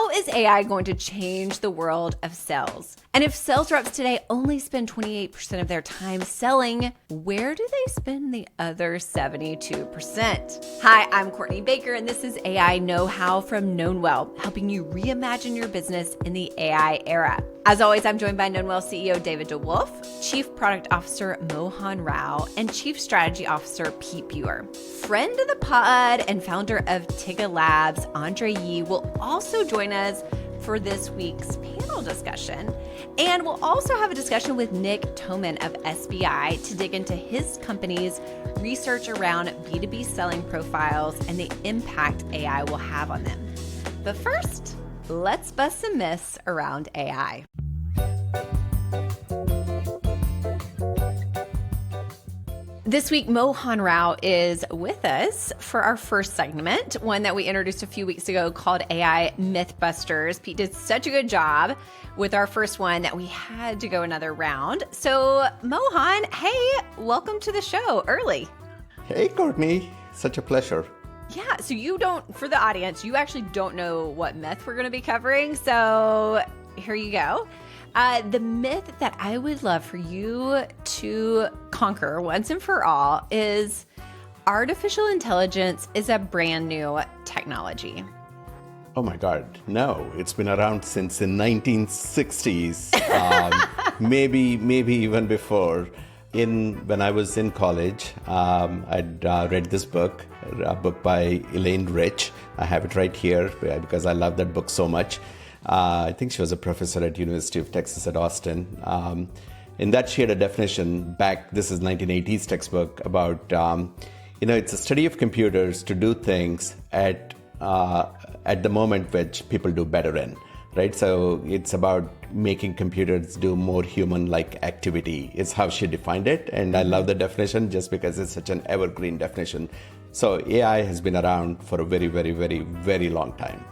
How is AI going to change the world of sales? And if sales reps today only spend 28% of their time selling, where do they spend the other 72%? Hi, I'm Courtney Baker, and this is AI Knowhow from Knownwell, helping you reimagine your business in the AI era. As always, I'm joined by Knownwell CEO David DeWolf, Chief Product Officer Mohan Rao, and Chief Strategy Officer Pete Buer. Friend of the pod and founder of Tiga Labs, Andre Yee, will also join us for this week's panel discussion. And we'll also have a discussion with Nick Toman of SBI to dig into his company's research around B2B selling profiles and the impact AI will have on them. But first, let's bust some myths around AI. This week, Mohan Rao is with us for our first segment, one that we introduced a few weeks ago called AI Mythbusters. Pete did such a good job with our first one that we had to go another round. So Mohan, hey, welcome to the show early. Hey, Courtney. Such a pleasure. Yeah, so for the audience, you actually don't know what myth we're going to be covering. So here you go. The myth that I would love for you to conquer once and for all is artificial intelligence is a brand new technology. Oh my God, no. It's been around since the 1960s, maybe even before. When I was in college, I'd read this book, a book by Elaine Rich. I have it right here because I love that book so much. I think she was a professor at University of Texas at Austin. In that she had a definition this is 1980s textbook about, it's a study of computers to do things at the moment which people do better in, right? So it's about making computers do more human-like activity is how she defined it. And I love the definition just because it's such an evergreen definition. So AI has been around for a very, very, very, very long time.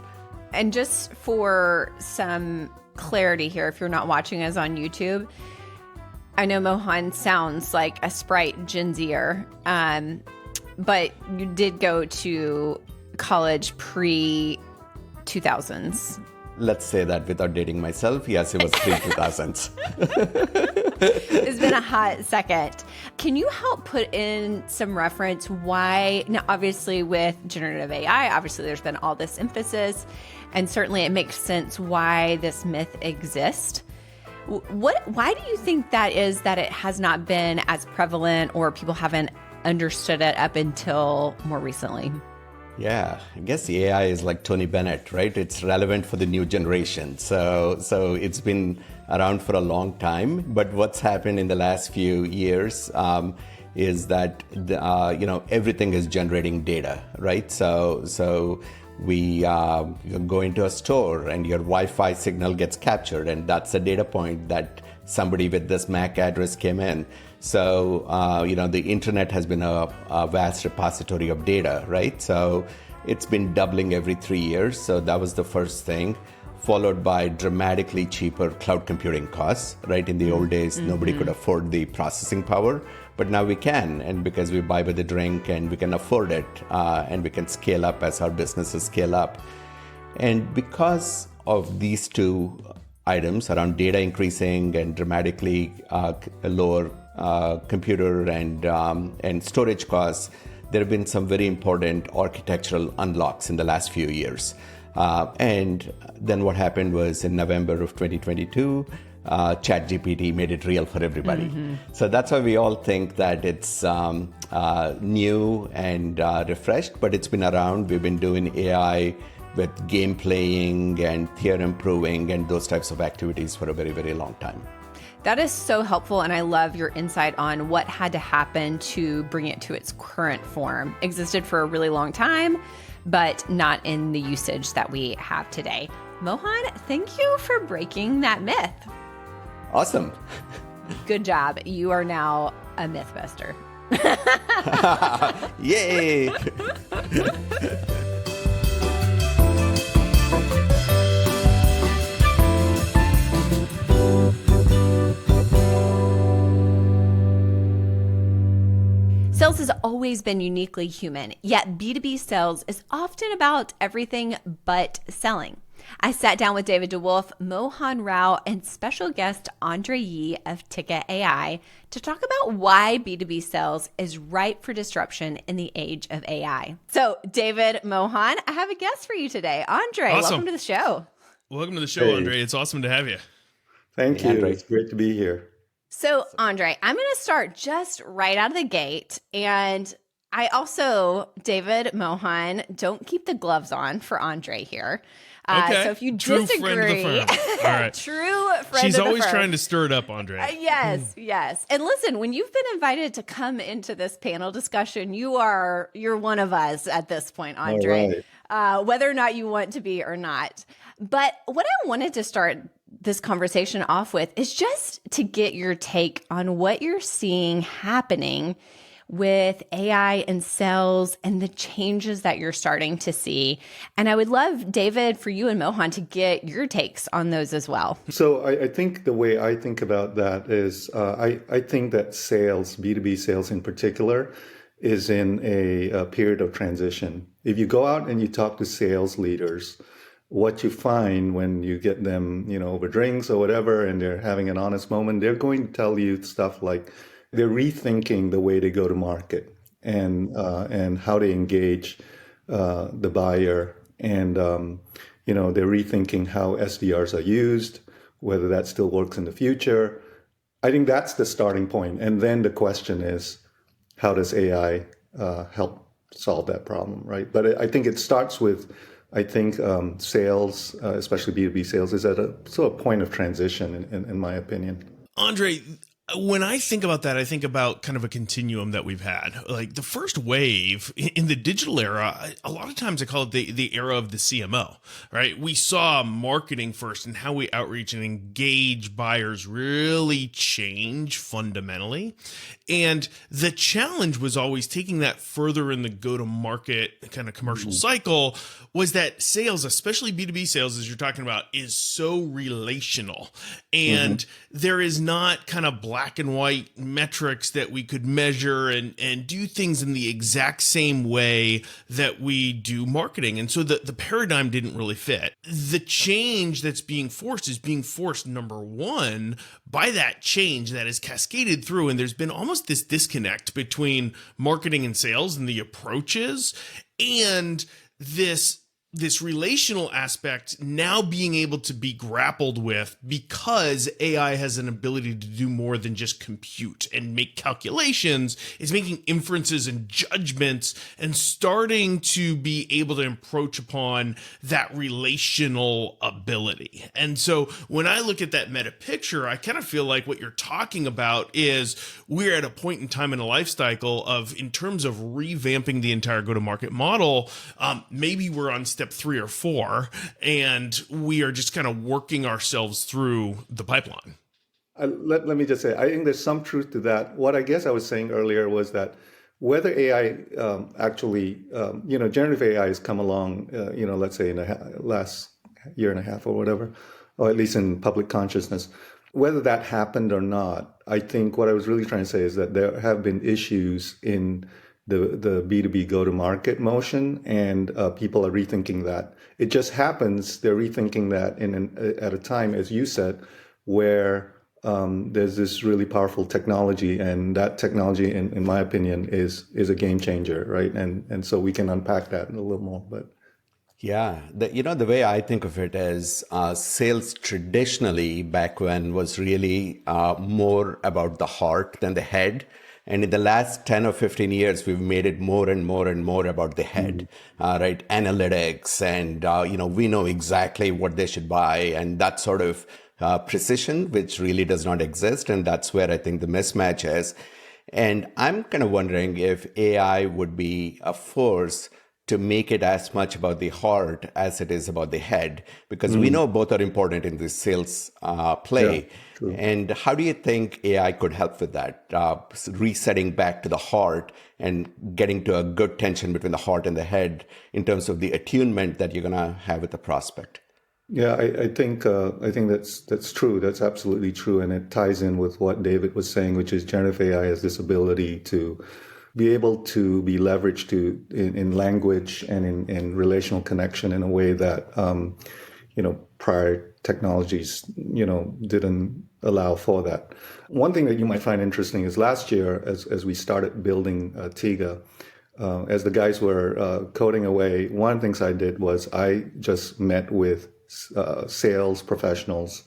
And just for some clarity here, if you're not watching us on YouTube, I know Mohan sounds like a Sprite Gen Zer, but you did go to college pre-2000s. Let's say that without dating myself. Yes, it was pre-2000s. It's been a hot second. Can you help put in some reference why, now obviously with generative AI, obviously there's been all this emphasis, and certainly it makes sense why this myth exists. Why do you think that is that it has not been as prevalent or people haven't understood it up until more recently? Yeah, I guess the AI is like Tony Bennett, right? It's relevant for the new generation. So it's been around for a long time. But what's happened in the last few years is that everything is generating data, right? So we go into a store and your Wi-Fi signal gets captured, and that's a data point that somebody with this MAC address came in. So, the internet has been a vast repository of data, right? So it's been doubling every 3 years. So that was the first thing, followed by dramatically cheaper cloud computing costs, right? In the old days, nobody could afford the processing power, but now we can. And because we buy by the drink and we can afford it, and we can scale up as our businesses scale up. And because of these two items around data increasing and dramatically lower computer and storage costs, there have been some very important architectural unlocks in the last few years. And then what happened was in November of 2022, ChatGPT made it real for everybody. So that's why we all think that it's new and refreshed, but it's been around. We've been doing AI with game playing and theorem proving and those types of activities for a very, very long time. That is so helpful, and I love your insight on what had to happen to bring it to its current form. Existed for a really long time, but not in the usage that we have today. Mohan, thank you for breaking that myth. Awesome. Good job. You are now a Mythbuster. Yay! Sales has always been uniquely human, yet B2B sales is often about everything but selling. I sat down with David DeWolf, Mohan Rao, and special guest Andre Yee of Tiga AI to talk about why B2B sales is ripe for disruption in the age of AI. So, David, Mohan, I have a guest for you today. Andre, welcome to the show. Welcome to the show, Andre. It's awesome to have you. Thank you. Andre. It's great to be here. So, Andre, I'm going to start just right out of the gate. And I also, David, Mohan, don't keep the gloves on for Andre here. Okay. So if you True disagree, friend of the firm. All right. True friend She's of the always firm. trying to stir it up, Andre. Yes. And listen, when you've been invited to come into this panel discussion, you're one of us at this point, Andre, whether or not you want to be or not. But what I wanted to start this conversation off with is just to get your take on what you're seeing happening with AI and sales and the changes that you're starting to see. And I would love, David, for you and Mohan to get your takes on those as well. So I think the way I think about that is I think that sales, B2B sales in particular, is in a period of transition. If you go out and you talk to sales leaders, what you find when you get them, over drinks or whatever, and they're having an honest moment, they're going to tell you stuff like they're rethinking the way they go to market and how they engage the buyer, and they're rethinking how SDRs are used, whether that still works in the future. I think that's the starting point, and then the question is, how does AI help solve that problem, right? But I think it starts with, sales, especially B2B sales, is at a sort of point of transition, in my opinion. Andre, when I think about that, I think about kind of a continuum that we've had. Like the first wave in the digital era, a lot of times I call it the era of the CMO, right? We saw marketing first and how we outreach and engage buyers really change fundamentally. And the challenge was always taking that further in the go-to-market kind of commercial cycle, was that sales, especially B2B sales, as you're talking about, is so relational. And there is not kind of black and white metrics that we could measure and do things in the exact same way that we do marketing. And so the paradigm didn't really fit. The change that's being forced is being forced, number one, by that change that is cascaded through. And there's been almost this disconnect between marketing and sales and the approaches, and this relational aspect now being able to be grappled with because AI has an ability to do more than just compute and make calculations. It's making inferences and judgments and starting to be able to approach upon that relational ability. And so when I look at that meta picture, I kind of feel like what you're talking about is we're at a point in time in a life cycle of, in terms of revamping the entire go-to-market model, maybe we're on step 3 or 4, and we are just kind of working ourselves through the pipeline. Let me just say, I think there's some truth to that. What I guess I was saying earlier was that whether AI generative AI has come along, let's say in the last year and a half or whatever, or at least in public consciousness, whether that happened or not, I think what I was really trying to say is that there have been issues in the B2B go-to-market motion, and people are rethinking that. It just happens they're rethinking that at a time, as you said, where there's this really powerful technology, and that technology, in my opinion, is a game changer, right? And so we can unpack that a little more, but. Yeah, the way I think of it is sales traditionally back when was really more about the heart than the head. And in the last 10 or 15 years, we've made it more and more and more about the head, right? Analytics, and, we know exactly what they should buy, and that sort of precision, which really does not exist. And that's where I think the mismatch is. And I'm kind of wondering if AI would be a force to make it as much about the heart as it is about the head, because we know both are important in this sales play. Yeah, and how do you think AI could help with that, resetting back to the heart and getting to a good tension between the heart and the head in terms of the attunement that you're going to have with the prospect? Yeah, I think that's true. That's absolutely true, and it ties in with what David was saying, which is generative AI has this ability to be able to be leveraged in language and in relational connection in a way that prior technologies, didn't allow for that. One thing that you might find interesting is last year, as we started building Tiga, as the guys were coding away, one of the things I did was I just met with sales professionals,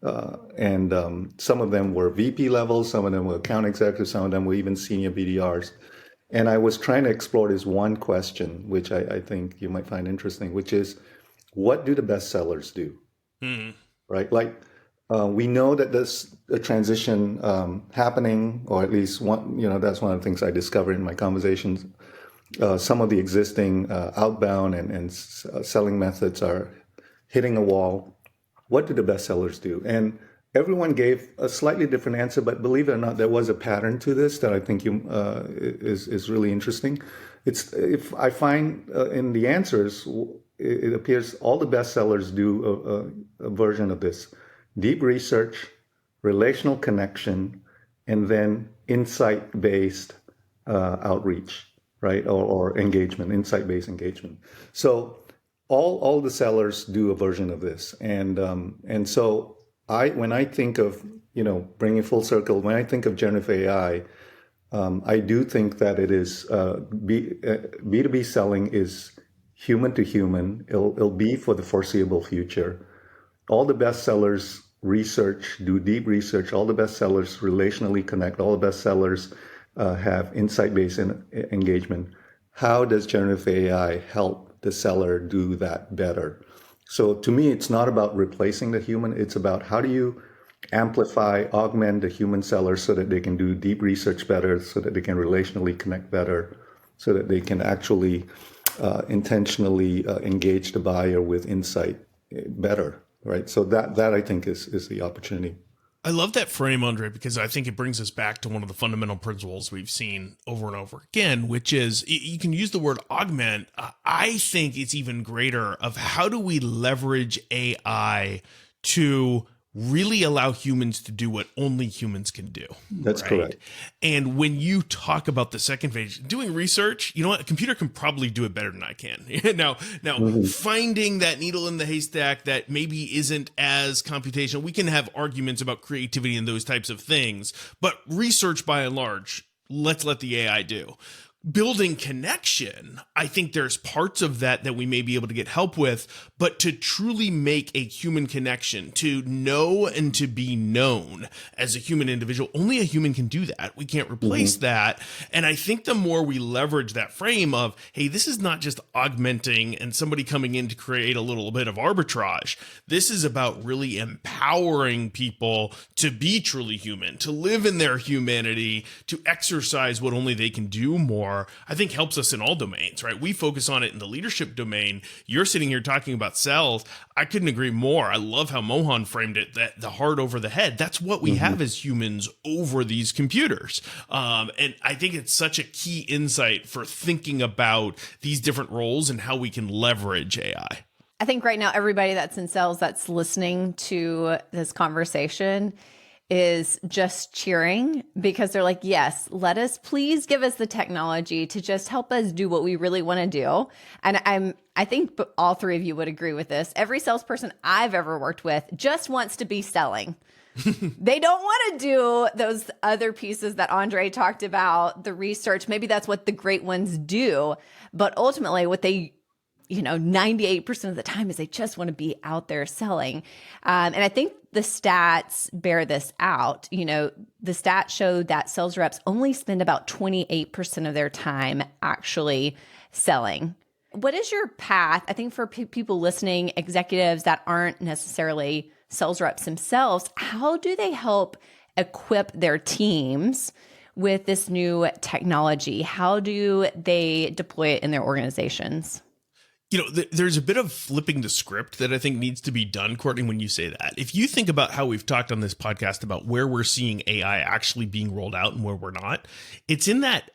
and some of them were VP levels, some of them were account executives, some of them were even senior BDRs. And I was trying to explore this one question, which I think you might find interesting, which is, what do the best sellers do? Right? Like, we know that there's a transition happening, or at least one, that's one of the things I discovered in my conversations. Some of the existing outbound and selling methods are hitting a wall. What do the best sellers do? And everyone gave a slightly different answer, but believe it or not, there was a pattern to this that I think is really interesting. If I find in the answers, it appears all the best sellers do a version of this: deep research, relational connection, and then insight-based outreach, right? Or engagement, insight-based engagement. So all the sellers do a version of this, and so when I think of bringing full circle, when I think of generative AI, I do think that it is B2B selling is human to human. It'll be for the foreseeable future. All the best sellers research, do deep research. All the best sellers relationally connect. All the best sellers have insight-based engagement. How does generative AI help the seller do that better? So to me, it's not about replacing the human. It's about how do you amplify, augment the human seller so that they can do deep research better, so that they can relationally connect better, so that they can actually intentionally engage the buyer with insight better, right? So that I think is the opportunity. I love that frame, Andre, because I think it brings us back to one of the fundamental principles we've seen over and over again, which is you can use the word augment. I think it's even greater of how do we leverage AI to really allow humans to do what only humans can do. That's correct. And when you talk about the second phase, doing research, you know what? A computer can probably do it better than I can. now, finding that needle in the haystack that maybe isn't as computational, we can have arguments about creativity and those types of things, but research by and large, let's let the AI do. Building connection, I think there's parts of that we may be able to get help with, but to truly make a human connection, to know and to be known as a human individual, only a human can do that. We can't replace that. And I think the more we leverage that frame of, hey, this is not just augmenting and somebody coming in to create a little bit of arbitrage. This is about really empowering people to be truly human, to live in their humanity, to exercise what only they can do more. I think helps us in all domains, right? We focus on it in the leadership domain. You're sitting here talking about sales. I couldn't agree more. I love how Mohan framed it, that the heart over the head. That's what we have as humans over these computers. And I think it's such a key insight for thinking about these different roles and how we can leverage AI. I think right now, everybody that's in sales that's listening to this conversation is just cheering because they're like, yes, please give us the technology to just help us do what we really want to do. And I think all three of you would agree with this. Every salesperson I've ever worked with just wants to be selling. They don't want to do those other pieces that Andre talked about, the research. Maybe that's what the great ones do. But ultimately what they 98% of the time is they just want to be out there selling. And I think the stats bear this out. The stats show that sales reps only spend about 28% of their time actually selling. What is your path? I think for people listening, executives that aren't necessarily sales reps themselves, how do they help equip their teams with this new technology? How do they deploy it in their organizations? There's a bit of flipping the script that I think needs to be done, Courtney, when you say that. If you think about how we've talked on this podcast about where we're seeing AI actually being rolled out and where we're not, it's in that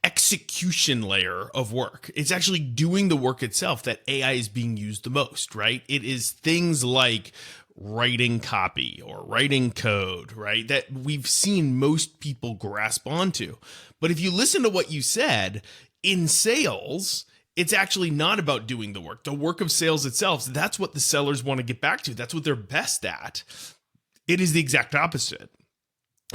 execution layer of work. It's actually doing the work itself that AI is being used the most, right? It is things like writing copy or writing code, right? That we've seen most people grasp onto. But if you listen to what you said, in sales, it's actually not about doing the work. The work of sales itself, that's what the sellers want to get back to. That's what they're best at. It is the exact opposite.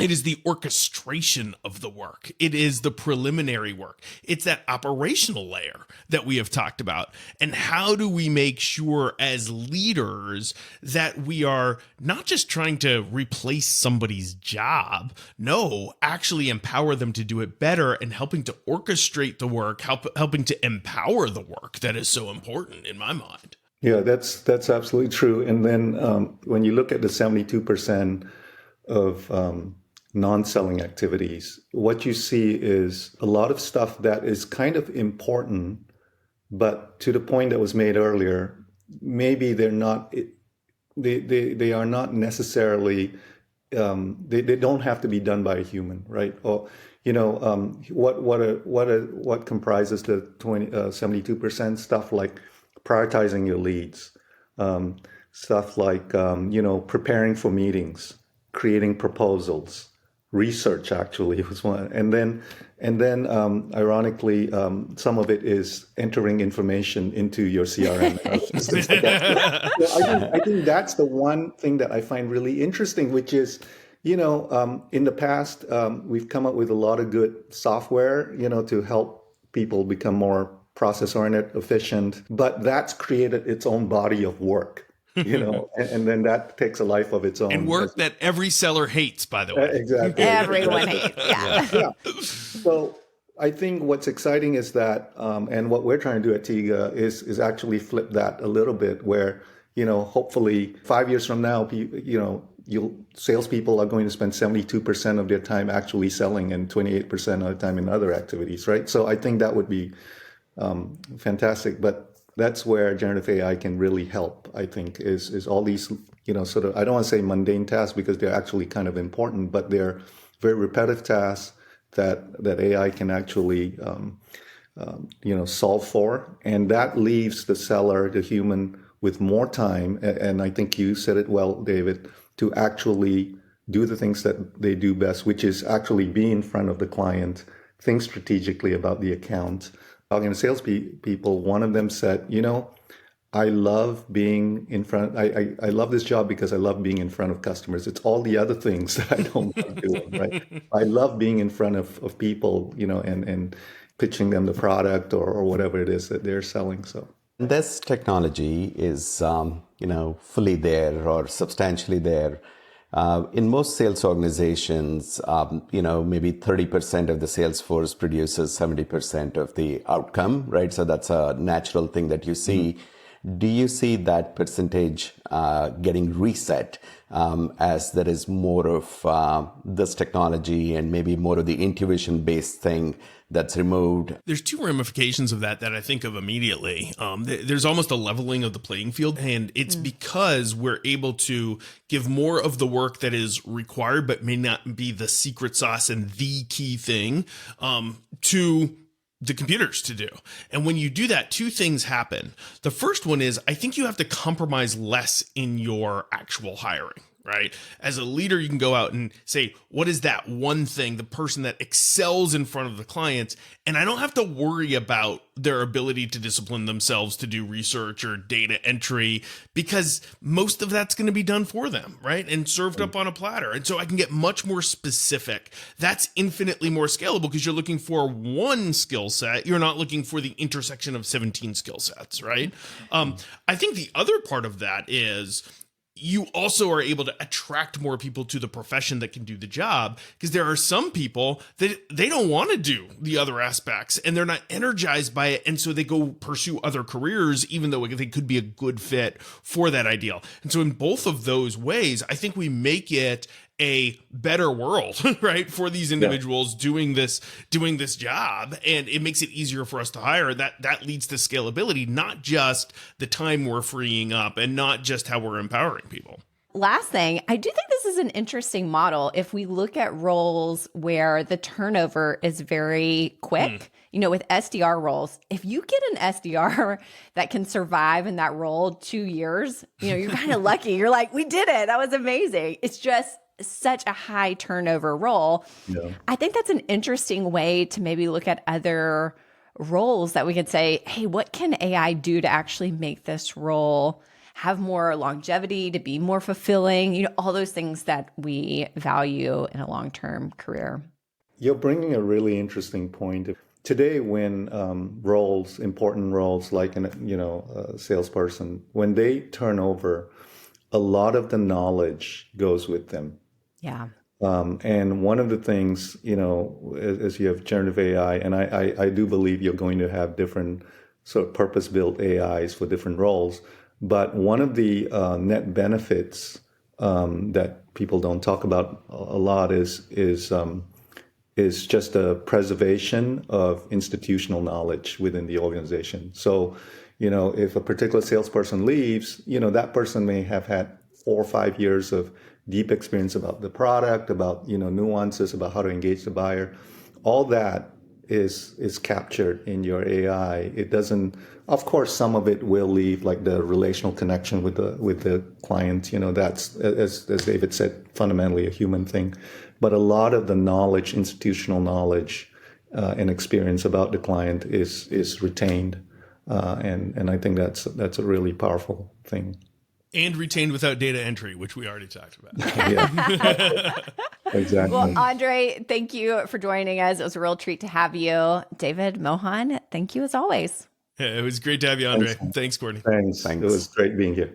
It is the orchestration of the work. It is the preliminary work. It's that operational layer that we have talked about. And how do we make sure as leaders that we are not just trying to replace somebody's job, no, actually empower them to do it better and helping to orchestrate the work, helping to empower the work that is so important in my mind. Yeah, that's absolutely true. And then when you look at the 72% of non-selling activities, what you see is a lot of stuff that is kind of important, but to the point that was made earlier, maybe they're not. They are not necessarily. They don't have to be done by a human, right? Or what comprises the 72% stuff like prioritizing your leads, stuff like preparing for meetings, creating proposals. Research actually was one, and then ironically, some of it is entering information into your CRM. I think that's the one thing that I find really interesting, which is, in the past we've come up with a lot of good software, to help people become more process-oriented, efficient, but that's created its own body of work. And then that takes a life of its own. And work that every seller hates, by the way. Exactly. Everyone hates. Yeah. So I think what's exciting is that, and what we're trying to do at Tiga is actually flip that a little bit, where, hopefully 5 years from now, salespeople are going to spend 72% of their time actually selling and 28% of the time in other activities, right? So I think that would be fantastic. But that's where generative AI can really help, I think, is all these, sort of, I don't want to say mundane tasks because they're actually kind of important, but they're very repetitive tasks that AI can actually, solve for. And that leaves the seller, the human, with more time. And I think you said it well, David, to actually do the things that they do best, which is actually be in front of the client, think strategically about the account. Talking to salespeople, one of them said, I love being in front. I love this job because I love being in front of customers. It's all the other things that I don't like doing, right? I love being in front of people, and pitching them the product or whatever it is that they're selling. So this technology is, fully there or substantially there. In most sales organizations, maybe 30% of the sales force produces 70% of the outcome, right? So that's a natural thing that you see. Mm-hmm. Do you see that percentage getting reset as there is more of this technology and maybe more of the intuition-based thing that's removed? There's two ramifications of that I think of immediately. There's almost a leveling of the playing field, and it's because we're able to give more of the work that is required but may not be the secret sauce and the key thing to the computers to do. And when you do that, two things happen. The first one is, I think you have to compromise less in your actual hiring. Right? As a leader, you can go out and say, what is that one thing, the person that excels in front of the clients? And I don't have to worry about their ability to discipline themselves to do research or data entry, because most of that's going to be done for them, right? And served up on a platter. And so I can get much more specific. That's infinitely more scalable because you're looking for one skill set. You're not looking for the intersection of 17 skill sets, right? I think the other part of that is, you also are able to attract more people to the profession that can do the job, because there are some people that they don't want to do the other aspects and they're not energized by it. And so they go pursue other careers, even though they could be a good fit for that ideal. And so in both of those ways, I think we make it a better world, right, for these individuals doing this job, and it makes it easier for us to hire. That leads to scalability, not just the time we're freeing up and not just how we're empowering people. Last thing, I do think this is an interesting model. If we look at roles where the turnover is very quick, with SDR roles, if you get an SDR that can survive in that role 2 years, you're kind of lucky. You're like, we did it. That was amazing. It's just such a high turnover role. Yeah. I think that's an interesting way to maybe look at other roles that we could say, hey, what can AI do to actually make this role have more longevity, to be more fulfilling, all those things that we value in a long-term career. You're bringing a really interesting point. Today, when important roles like a salesperson, when they turn over, a lot of the knowledge goes with them. Yeah. And one of the things, as you have generative AI, and I do believe you're going to have different sort of purpose-built AIs for different roles. But one of the net benefits that people don't talk about a lot is just the preservation of institutional knowledge within the organization. So, if a particular salesperson leaves, that person may have had 4 or 5 years of deep experience about the product, about, nuances, about how to engage the buyer. All that is captured in your AI. It doesn't, of course, some of it will leave, like the relational connection with the client. That's, as David said, fundamentally a human thing. But a lot of the knowledge, institutional knowledge and experience about the client is retained. And I think that's a really powerful thing. And retained without data entry, which we already talked about. Yeah. Exactly. Well, Andre, thank you for joining us. It was a real treat to have you. David, Mohan, thank you as always. Yeah, it was great to have you, Andre. Thanks Courtney. Thanks. It was great being here.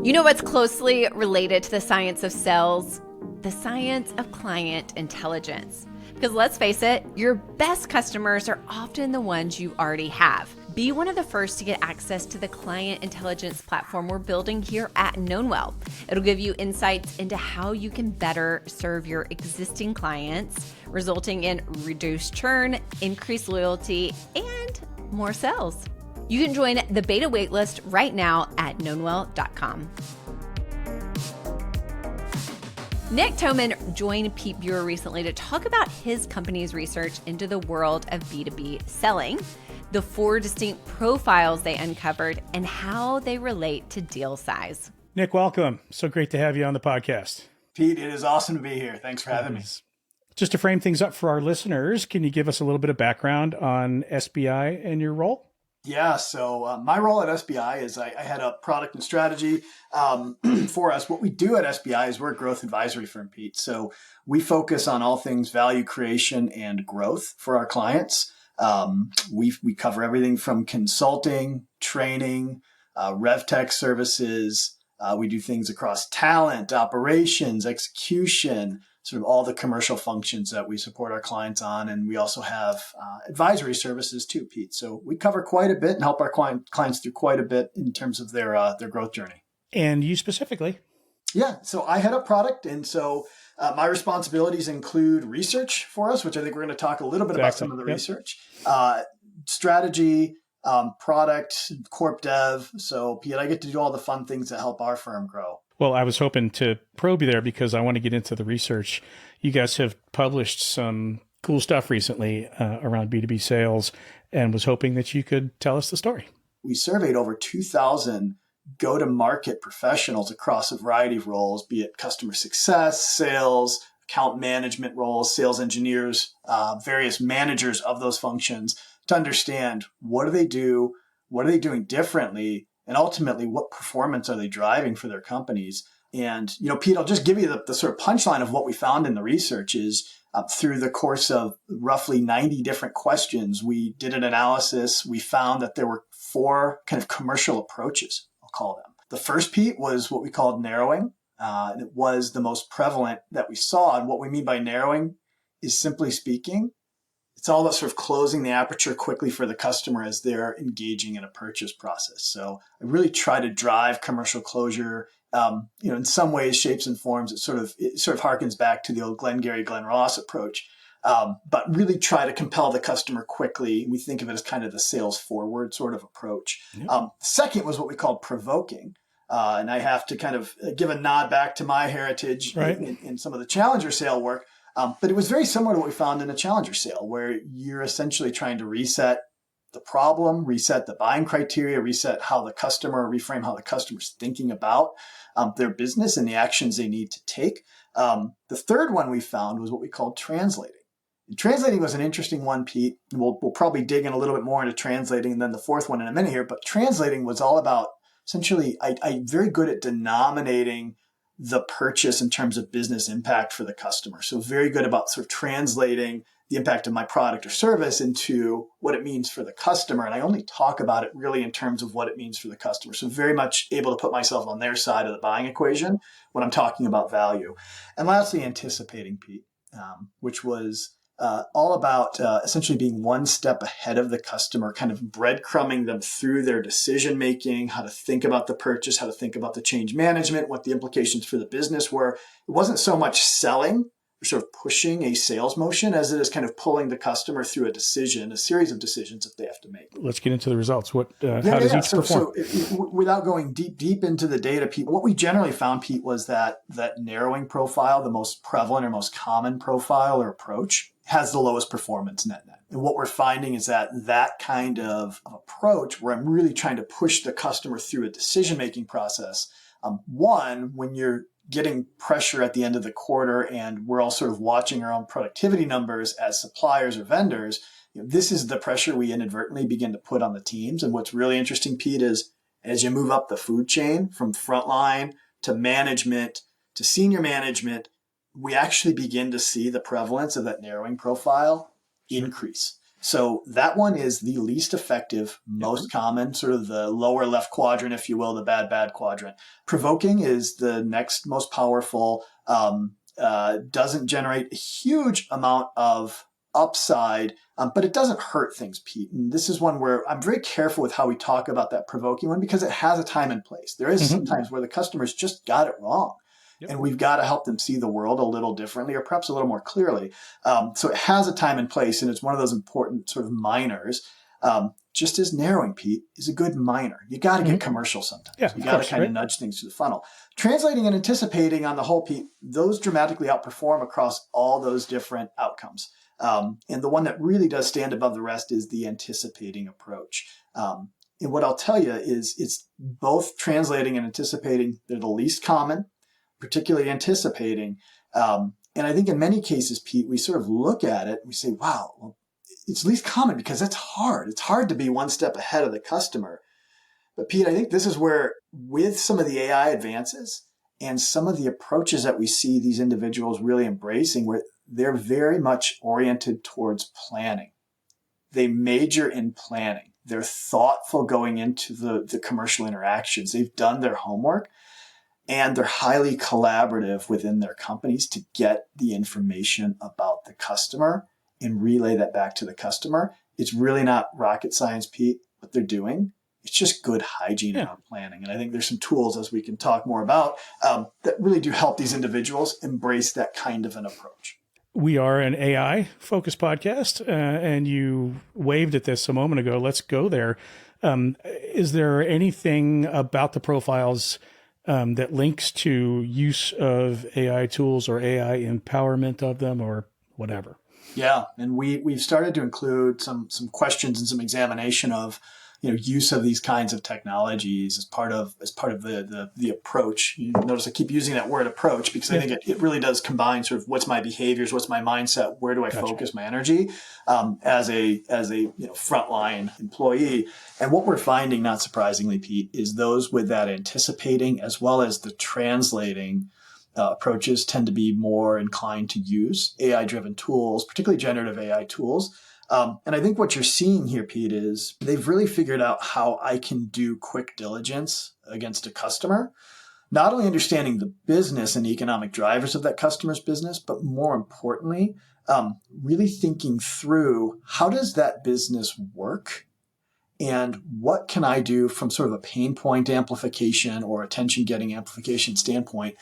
You know what's closely related to the science of sales? The science of client intelligence. Because let's face it, your best customers are often the ones you already have. Be one of the first to get access to the client intelligence platform we're building here at Knownwell. It'll give you insights into how you can better serve your existing clients, resulting in reduced churn, increased loyalty, and more sales. You can join the beta waitlist right now at knownwell.com. Nick Toman joined Pete Buer recently to talk about his company's research into the world of B2B selling, the 4 distinct profiles they uncovered, and how they relate to deal size. Nick, welcome. So great to have you on the podcast. Pete, it is awesome to be here. Thanks for having me. Just to frame things up for our listeners, can you give us a little bit of background on SBI and your role? Yeah, so my role at SBI is I head up product and strategy for us. What we do at SBI is we're a growth advisory firm, Pete. So we focus on all things value creation and growth for our clients. We cover everything from consulting, training, rev tech services. We do things across talent, operations, execution, sort of all the commercial functions that we support our clients on. And we also have advisory services too, Pete. So we cover quite a bit and help our clients through quite a bit in terms of their growth journey. And you specifically? Yeah, so I head up product. And so my responsibilities include research for us, which I think we're going to talk a little bit about some of the research, strategy, product, corp dev. So Pete, I get to do all the fun things that help our firm grow. Well, I was hoping to probe you there because I want to get into the research. You guys have published some cool stuff recently around B2B sales and was hoping that you could tell us the story. We surveyed over 2,000 go-to-market professionals across a variety of roles, be it customer success, sales, account management roles, sales engineers, various managers of those functions, to understand what do they do, what are they doing differently, and ultimately what performance are they driving for their companies. And, Pete, I'll just give you the sort of punchline of what we found in the research is through the course of roughly 90 different questions, we did an analysis. We found that there were 4 kind of commercial approaches, I'll call them. The first, Pete, was what we called narrowing. And it was the most prevalent that we saw. And what we mean by narrowing is, simply speaking, it's all about sort of closing the aperture quickly for the customer as they're engaging in a purchase process. So I really try to drive commercial closure. In some ways, shapes and forms, it sort of harkens back to the old Glengarry Glen Ross approach. But really try to compel the customer quickly. We think of it as kind of the sales forward sort of approach. Yep. Second was what we called provoking. And I have to kind of give a nod back to my heritage in some of the challenger sale work. But it was very similar to what we found in a challenger sale, where you're essentially trying to reset the problem, reset the buying criteria, reframe how the customer's thinking about their business and the actions they need to take. The third one we found was what we called translating. And translating was an interesting one, Pete. And we'll probably dig in a little bit more into translating and then the fourth one in a minute here. But translating was all about essentially, I'm very good at denominating the purchase in terms of business impact for the customer. So very good about sort of translating the impact of my product or service into what it means for the customer. And I only talk about it really in terms of what it means for the customer. So very much able to put myself on their side of the buying equation when I'm talking about value. And lastly, anticipating, Pete, which was all about essentially being one step ahead of the customer, kind of breadcrumbing them through their decision making, how to think about the purchase, how to think about the change management, what the implications for the business were. It wasn't so much selling or sort of pushing a sales motion as it is kind of pulling the customer through a decision, a series of decisions that they have to make. Let's get into the results. How does each perform? So without going deep into the data, Pete, what we generally found, Pete, was that narrowing profile, the most prevalent or most common profile or approach, has the lowest performance net-net. And what we're finding is that kind of approach where I'm really trying to push the customer through a decision-making process, one, when you're getting pressure at the end of the quarter and we're all sort of watching our own productivity numbers as suppliers or vendors, this is the pressure we inadvertently begin to put on the teams. And what's really interesting, Pete, is as you move up the food chain from frontline to management to senior management, we actually begin to see the prevalence of that narrowing profile increase. So that one is the least effective, most common, sort of the lower left quadrant, if you will, the bad quadrant. Provoking is the next most powerful, doesn't generate a huge amount of upside, but it doesn't hurt things, Pete. And this is one where I'm very careful with how we talk about that provoking one because it has a time and place. There is sometimes where the customers just got it wrong. Yep. And we've got to help them see the world a little differently or perhaps a little more clearly. So it has a time and place, and it's one of those important sort of minors. Just as narrowing, Pete, is a good minor. You got to get commercial sometimes. Yeah, you got to kind of nudge things through the funnel. Translating and anticipating on the whole, Pete, those dramatically outperform across all those different outcomes. And the one that really does stand above the rest is the anticipating approach. And what I'll tell you is it's both translating and anticipating. They're the least common, particularly anticipating. And I think in many cases, Pete, we sort of look at it and we say, wow, well, it's least common because that's hard. It's hard to be one step ahead of the customer. But Pete, I think this is where with some of the AI advances and some of the approaches that we see these individuals really embracing, where they're very much oriented towards planning. They major in planning. They're thoughtful going into the commercial interactions. They've done their homework. And they're highly collaborative within their companies to get the information about the customer and relay that back to the customer. It's really not rocket science, Pete, what they're doing. It's just good hygiene around planning. And I think there's some tools, as we can talk more about, that really do help these individuals embrace that kind of an approach. We are an AI-focused podcast, and you waved at this a moment ago. Let's go there. Is there anything about the profiles that links to use of AI tools or AI empowerment of them or whatever? Yeah, and we've started to include some questions and some examination of use of these kinds of technologies as part of the approach. You notice I keep using that word approach because I think it really does combine sort of what's my behaviors, what's my mindset, where do I focus my energy as a frontline employee. And what we're finding, not surprisingly, Pete, is those with that anticipating as well as the translating approaches tend to be more inclined to use AI-driven tools, particularly generative AI tools. And I think what you're seeing here, Pete, is they've really figured out how I can do quick diligence against a customer, not only understanding the business and economic drivers of that customer's business, but more importantly, really thinking through how does that business work and what can I do from sort of a pain point amplification or attention-getting amplification standpoint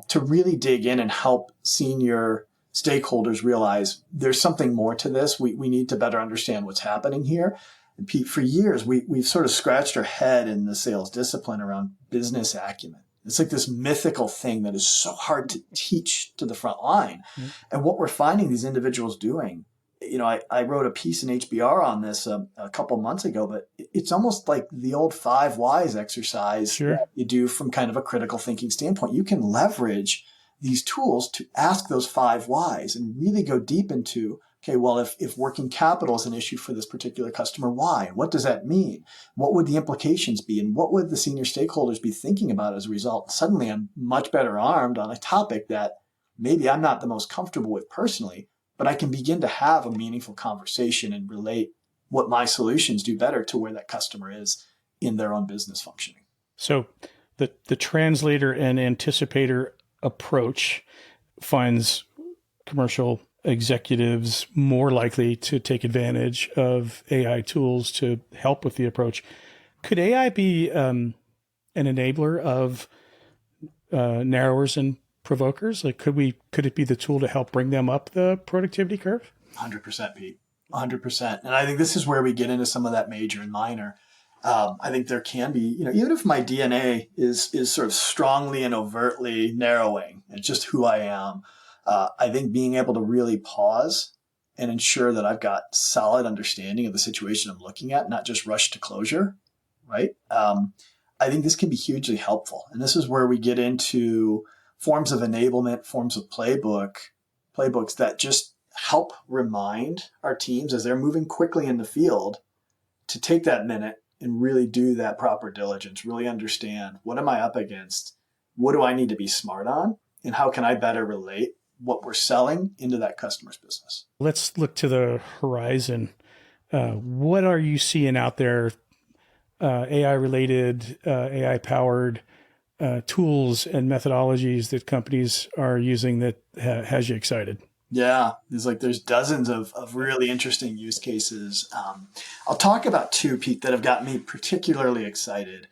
to really dig in and help senior stakeholders realize there's something more to this. We need to better understand what's happening here. And Pete, for years, we've sort of scratched our head in the sales discipline around business acumen. It's like this mythical thing that is so hard to teach to the front line. Mm-hmm. And what we're finding these individuals doing, I wrote a piece in HBR on this a couple months ago, but it's almost like the old 5 whys exercise that you do from kind of a critical thinking standpoint. You can leverage these tools to ask those 5 whys and really go deep into, okay, well, if working capital is an issue for this particular customer, why? What does that mean? What would the implications be? And what would the senior stakeholders be thinking about as a result? Suddenly, I'm much better armed on a topic that maybe I'm not the most comfortable with personally, but I can begin to have a meaningful conversation and relate what my solutions do better to where that customer is in their own business functioning. So the translator and anticipator approach finds commercial executives more likely to take advantage of AI tools to help with the approach. Could AI be an enabler of narrowers and provokers? Like, could it be the tool to help bring them up the productivity curve? 100%, Pete. 100%. And I think this is where we get into some of that major and minor. I think there can be, even if my DNA is sort of strongly and overtly narrowing, it's just who I am. I think being able to really pause and ensure that I've got solid understanding of the situation I'm looking at, not just rush to closure, right? I think this can be hugely helpful. And this is where we get into forms of enablement, forms of playbooks that just help remind our teams as they're moving quickly in the field to take that minute and really do that proper diligence, really understand, what am I up against? What do I need to be smart on? And how can I better relate what we're selling into that customer's business? Let's look to the horizon. What are you seeing out there, AI-related, AI-powered tools and methodologies that companies are using that has you excited? Yeah, there's dozens of really interesting use cases. I'll talk about 2, Pete, that have got me particularly excited.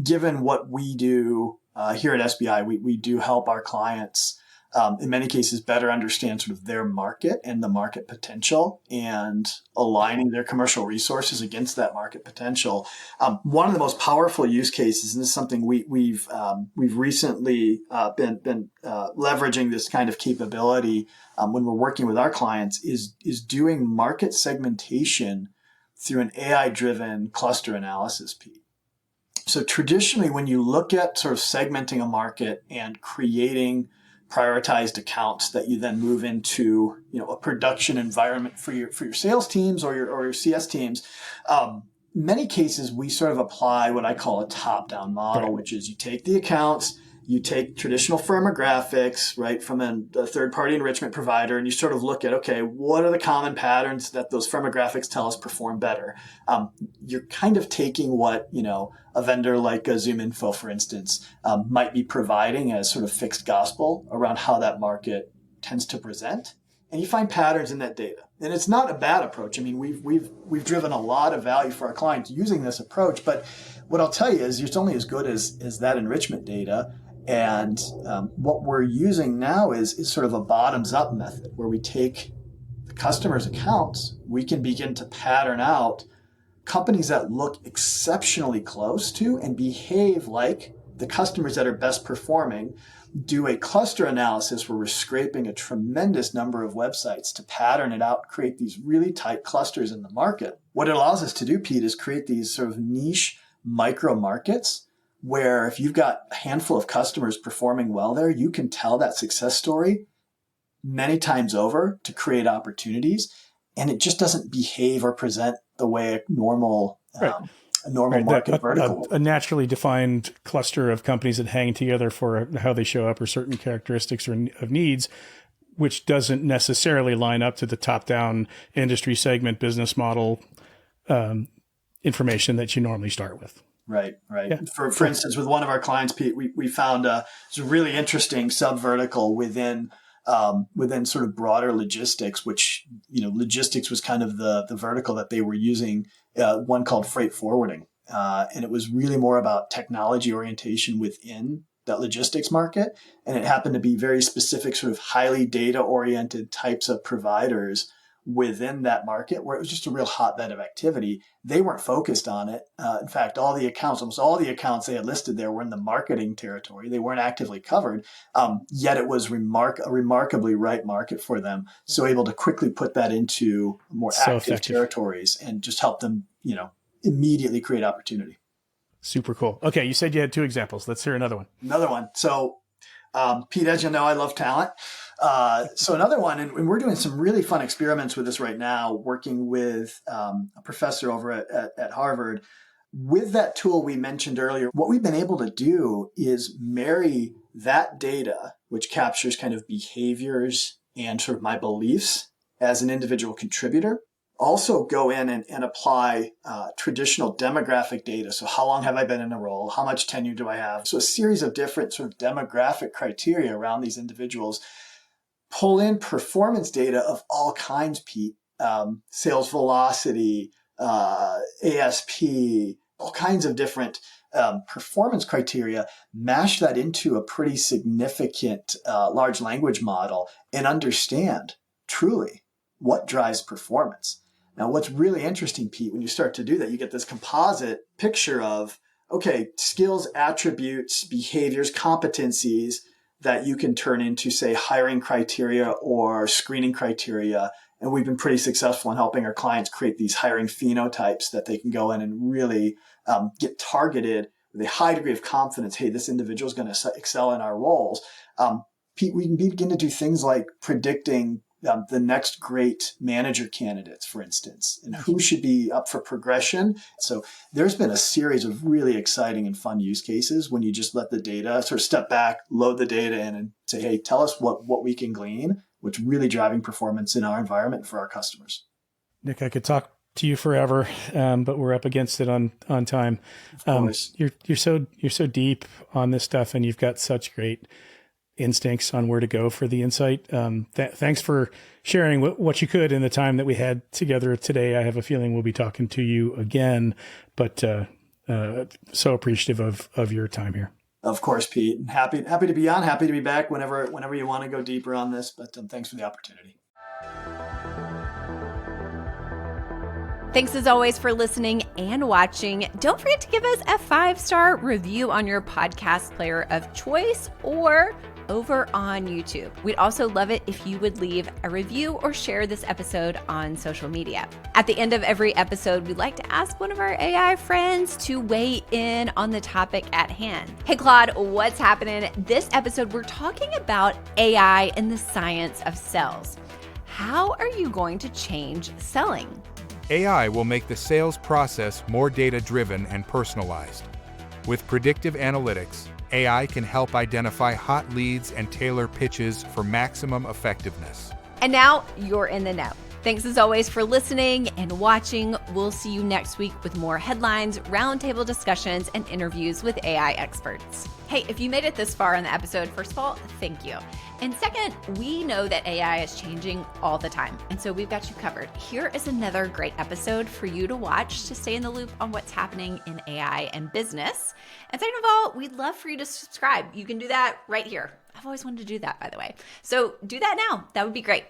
Given what we do here at SBI, we do help our clients in many cases better understand sort of their market and the market potential and aligning their commercial resources against that market potential. One of the most powerful use cases, and this is something we've recently been leveraging this kind of capability when we're working with our clients, is doing market segmentation through an AI-driven cluster analysis, Pete. So traditionally, when you look at sort of segmenting a market and creating prioritized accounts that you then move into, a production environment for your sales teams or your CS teams. Many cases, we sort of apply what I call a top-down model, which is you take the accounts, you take traditional firmographics, right, from a third-party enrichment provider, and you sort of look at, okay, what are the common patterns that those firmographics tell us perform better? You're kind of taking what, a vendor like ZoomInfo, for instance, might be providing as sort of fixed gospel around how that market tends to present, and you find patterns in that data. And it's not a bad approach. I mean, we've driven a lot of value for our clients using this approach, but what I'll tell you is it's only as good as that enrichment data. And what we're using now is sort of a bottoms-up method where we take the customer's accounts, we can begin to pattern out companies that look exceptionally close to and behave like the customers that are best performing, do a cluster analysis where we're scraping a tremendous number of websites to pattern it out, create these really tight clusters in the market. What it allows us to do, Pete, is create these sort of niche micro markets where if you've got a handful of customers performing well there, you can tell that success story many times over to create opportunities. And it just doesn't behave or present the way a normal market vertical. A naturally defined cluster of companies that hang together for how they show up or certain characteristics of needs, which doesn't necessarily line up to the top-down industry segment business model information that you normally start with. Right. Yeah. For instance, with one of our clients, Pete, we found a really interesting sub-vertical within sort of broader logistics, which, logistics was kind of the vertical that they were using, one called freight forwarding. And it was really more about technology orientation within that logistics market. And it happened to be very specific, sort of highly data-oriented types of providers within that market where it was just a real hotbed of activity. They weren't focused on it. In fact, almost all the accounts they had listed there were in the marketing territory. They weren't actively covered, yet it was a remarkably right market for them. So able to quickly put that into more active territories and just help them, immediately create opportunity. Super cool. Okay, you said you had 2 examples. Let's hear another one. So Pete, as you know, I love talent. So another one, and we're doing some really fun experiments with this right now, working with a professor over at Harvard. With that tool we mentioned earlier, what we've been able to do is marry that data, which captures kind of behaviors and sort of my beliefs as an individual contributor, also go in and apply traditional demographic data. So how long have I been in a role? How much tenure do I have? So a series of different sort of demographic criteria around these individuals. Pull in performance data of all kinds, Pete. Sales velocity, ASP, all kinds of different performance criteria, mash that into a pretty significant large language model and understand truly what drives performance. Now, what's really interesting, Pete, when you start to do that, you get this composite picture of, okay, skills, attributes, behaviors, competencies that you can turn into, say, hiring criteria or screening criteria. And we've been pretty successful in helping our clients create these hiring phenotypes that they can go in and really get targeted with a high degree of confidence. Hey, this individual is going to excel in our roles. Pete, we can begin to do things like predicting the next great manager candidates, for instance, and who should be up for progression. So there's been a series of really exciting and fun use cases when you just let the data sort of step back, load the data in and say, hey, tell us what we can glean, what's really driving performance in our environment for our customers. Nick, I could talk to you forever, but we're up against it on time. Of course. You're so deep on this stuff, and you've got such great instincts on where to go for the insight. Thanks for sharing what you could in the time that we had together today. I have a feeling we'll be talking to you again, but so appreciative of your time here. Of course, Pete. And happy to be on. Happy to be back whenever you want to go deeper on this. But thanks for the opportunity. Thanks as always for listening and watching. Don't forget to give us a 5-star review on your podcast player of choice or over on YouTube. We'd also love it if you would leave a review or share this episode on social media. At the end of every episode, we'd like to ask one of our AI friends to weigh in on the topic at hand. Hey Claude, what's happening? This episode, we're talking about AI and the science of sales. How are you going to change selling? AI will make the sales process more data-driven and personalized. With predictive analytics, AI can help identify hot leads and tailor pitches for maximum effectiveness. And now you're in the know. Thanks as always for listening and watching. We'll see you next week with more headlines, roundtable discussions, and interviews with AI experts. Hey, if you made it this far in the episode, first of all, thank you. And second, we know that AI is changing all the time, and so we've got you covered. Here is another great episode for you to watch to stay in the loop on what's happening in AI and business. And second of all, we'd love for you to subscribe. You can do that right here. I've always wanted to do that, by the way. So do that now. That would be great.